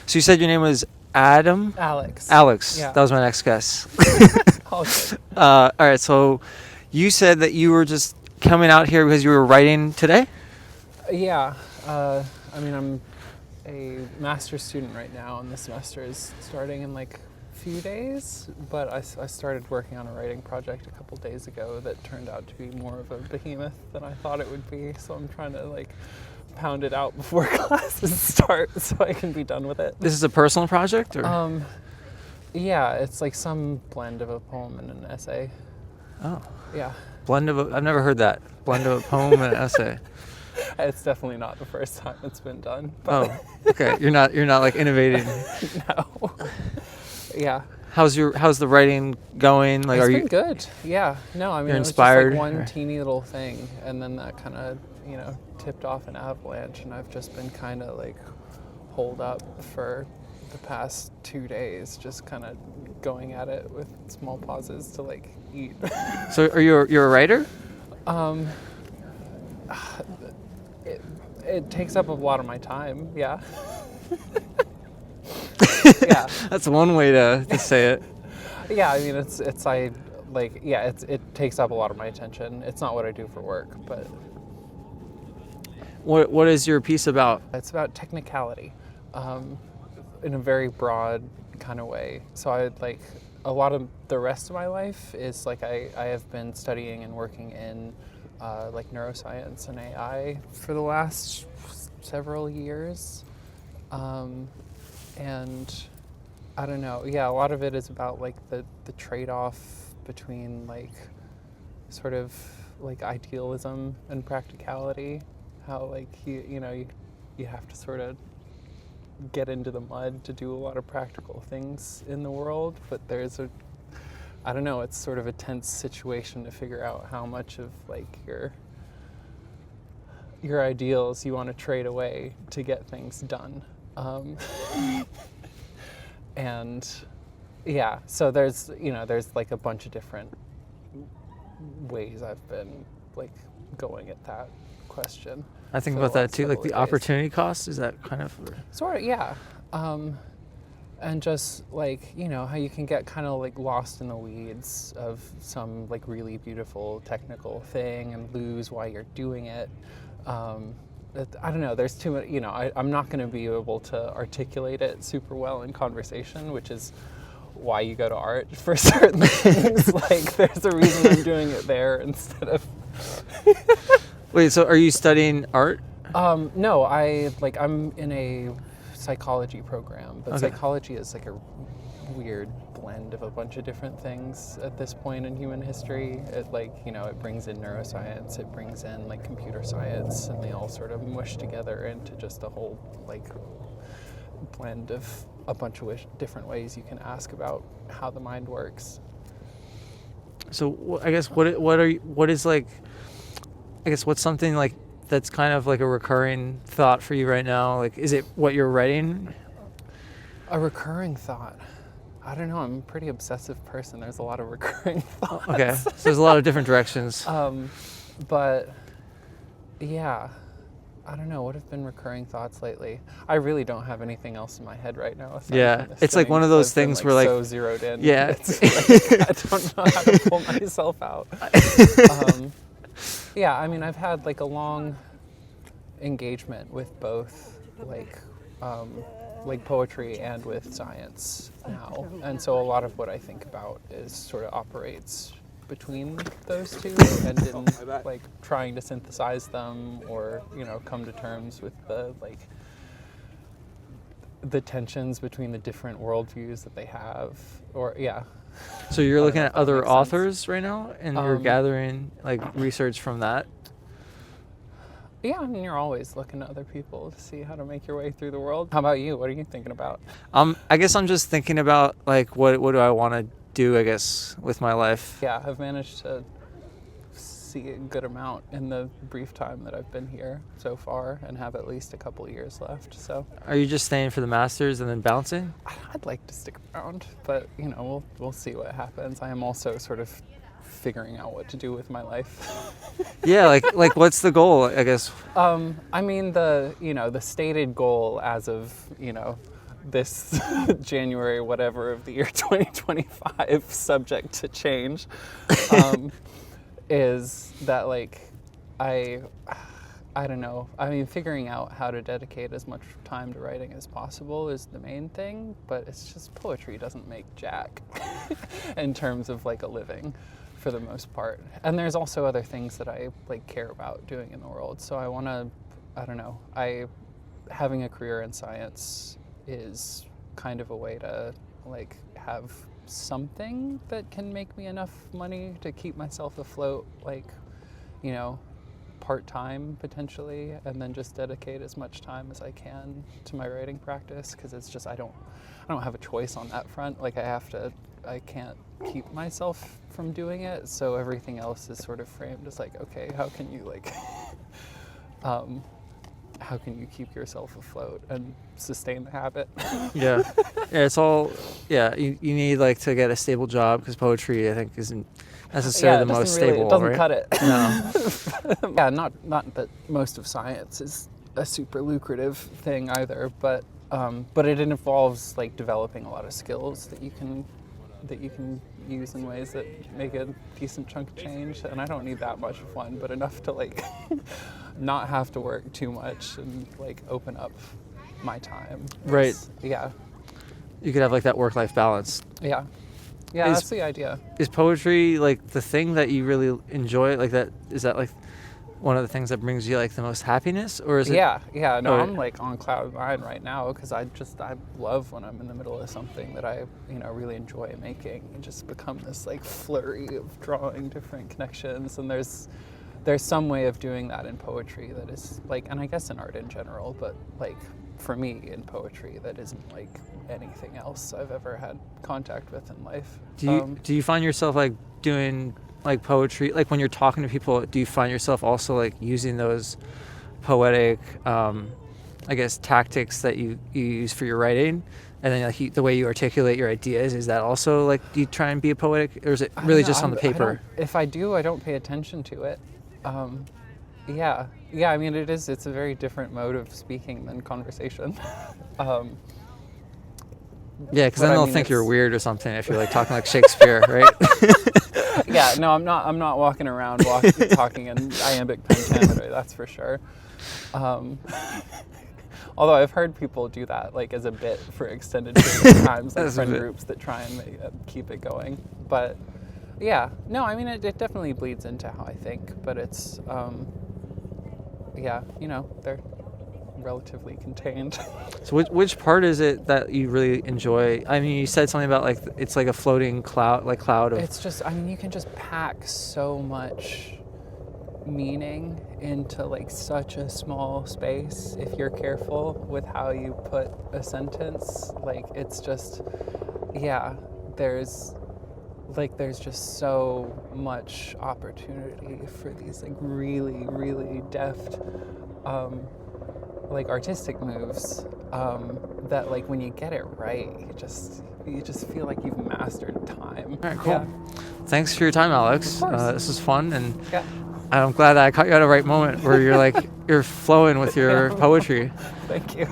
So you said your name was Adam? Alyx. Alyx. Yeah. That was my next guess. All good. All right. So you said that you were just coming out here because you were writing today? Yeah. I mean, I'm a master's student right now, and the semester is starting in like a few days. But I started working on a writing project a couple days ago that turned out to be more of a behemoth than I thought it would be. So I'm trying to like pound it out before classes start so I can be done with it. This is a personal project? Or? Yeah, it's like some blend of a poem and an essay. Oh. Yeah. I've never heard that. Blend of a poem and an essay. It's definitely not the first time it's been done. Oh, okay. You're not like innovating. No. Yeah. How's the writing going? Like, It's been good. Yeah. No, I mean, You're it was inspired, just like one or? teeny little thing, and then that kind of, tipped off an avalanche, and I've just been kind of like holed up for the past 2 days, just kind of going at it with small pauses to like eat. So you're a writer? It takes up a lot of my time. Yeah. Yeah. That's one way to say it. Yeah, I mean, it takes up a lot of my attention. It's not what I do for work, but What is your piece about? it's about technicality, in a very broad kind of way. So a lot of the rest of my life is like I have been studying and working in like neuroscience and AI for the last several years, and I don't know. Yeah, a lot of it is about like the trade-off between like sort of like idealism and practicality. How like you have to sort of get into the mud to do a lot of practical things in the world, but I don't know, it's sort of a tense situation to figure out how much of like your ideals you want to trade away to get things done. And yeah, so there's like a bunch of different ways I've been like going at that question. I think for about the that last too, like couple the of days. opportunity cost. Is that kind of? Sort of, yeah. And just like, how you can get kind of like lost in the weeds of some like really beautiful technical thing and lose why you're doing it. I don't know, there's too much, I'm not going to be able to articulate it super well in conversation, which is why you go to art for certain things. Like, there's a reason I'm doing it there instead of... Wait, so are you studying art? No, I'm in a psychology program, but Okay. psychology is like a weird blend of a bunch of different things at this point in human history. It it brings in neuroscience, it brings in like computer science, and they all sort of mush together into just a whole like blend of a bunch of different ways you can ask about how the mind works. So I guess what's something like that's kind of like a recurring thought for you right now? Like, is it what you're writing? A recurring thought. I don't know. I'm a pretty obsessive person. There's a lot of recurring thoughts. Okay, so there's a lot of different directions. But yeah, I don't know. What have been recurring thoughts lately? I really don't have anything else in my head right now. Yeah, it's like one of those things where like so zeroed in. Yeah, It's like, I don't know how to pull myself out. Yeah, I mean, I've had like a long engagement with both like poetry and with science now, and so a lot of what I think about is sort of operates between those two, and in like trying to synthesize them or come to terms with the tensions between the different worldviews that they have, or yeah. So you're looking know at if that other makes sense. authors right now, and you're gathering like research from that. Yeah, I mean, you're always looking at other people to see how to make your way through the world. How about you? What are you thinking about? I guess I'm just thinking about like what do I want to do, I guess, with my life. Yeah, I've managed to see a good amount in the brief time that I've been here so far, and have at least a couple years left. So, Are you just staying for the masters and then bouncing? I'd like to stick around, but we'll see what happens. I am also sort of figuring out what to do with my life. Yeah, like what's the goal, I guess? I mean, the stated goal as of this January, whatever of the year 2025, subject to change, is that like I don't know. I mean, figuring out how to dedicate as much time to writing as possible is the main thing, but it's just poetry doesn't make jack in terms of like a living for the most part. And there's also other things that I like care about doing in the world. So I want to, I don't know, having a career in science is kind of a way to like have something that can make me enough money to keep myself afloat, like, you know, part-time potentially, and then just dedicate as much time as I can to my writing practice, because it's just I don't have a choice on that front. Like I can't keep myself from doing it, so everything else is sort of framed as like, okay, how can you like how can you keep yourself afloat and sustain the habit? Yeah, it's all, you need like to get a stable job, because poetry I think isn't necessarily the most stable. It doesn't right? cut it. No. Yeah, not that most of science is a super lucrative thing either, but it involves like developing a lot of skills that you can use in ways that make a decent chunk of change. And I don't need that much of one, but enough to like not have to work too much and like open up my time. Right. Yeah. You could have like that work-life balance. Yeah. Yeah, that's the idea. Is poetry like the thing that you really enjoy? Like that, is that like one of the things that brings you like the most happiness, or is it? Yeah. No, or, I'm like on cloud nine right now, because I love when I'm in the middle of something that I really enjoy making, and just become this like flurry of drawing different connections. And there's some way of doing that in poetry that is like, and I guess in art in general, but like for me in poetry that isn't like anything else I've ever had contact with in life. Do you find yourself like doing like poetry, like when you're talking to people, do you find yourself also like using those poetic I guess tactics that you use for your writing, and then like the way you articulate your ideas, is that also like, do you try and be a poetic, or is it really just on the paper? If I do, I don't pay attention to it. Yeah, I mean it's a very different mode of speaking than conversation. Yeah, because then they'll think you're weird or something if you're like talking like Shakespeare, right? Yeah, no, I'm not walking around talking in iambic pentameter, that's for sure. Although I've heard people do that like as a bit for extended periods of times, like friend groups that try and keep it going. But yeah, no, I mean it definitely bleeds into how I think, but it's they're relatively contained. So which part is it that you really enjoy? I mean, you said something about like it's like a floating cloud of. It's just, I mean, you can just pack so much meaning into like such a small space if you're careful with how you put a sentence. Like it's just, there's just so much opportunity for these like really, really deft like artistic moves that like when you get it right, you just feel like you've mastered time. All right, cool. Yeah. Thanks for your time, Alyx. This was fun, and yeah. I'm glad that I caught you at a right moment where you're like you're flowing with your poetry. Thank you.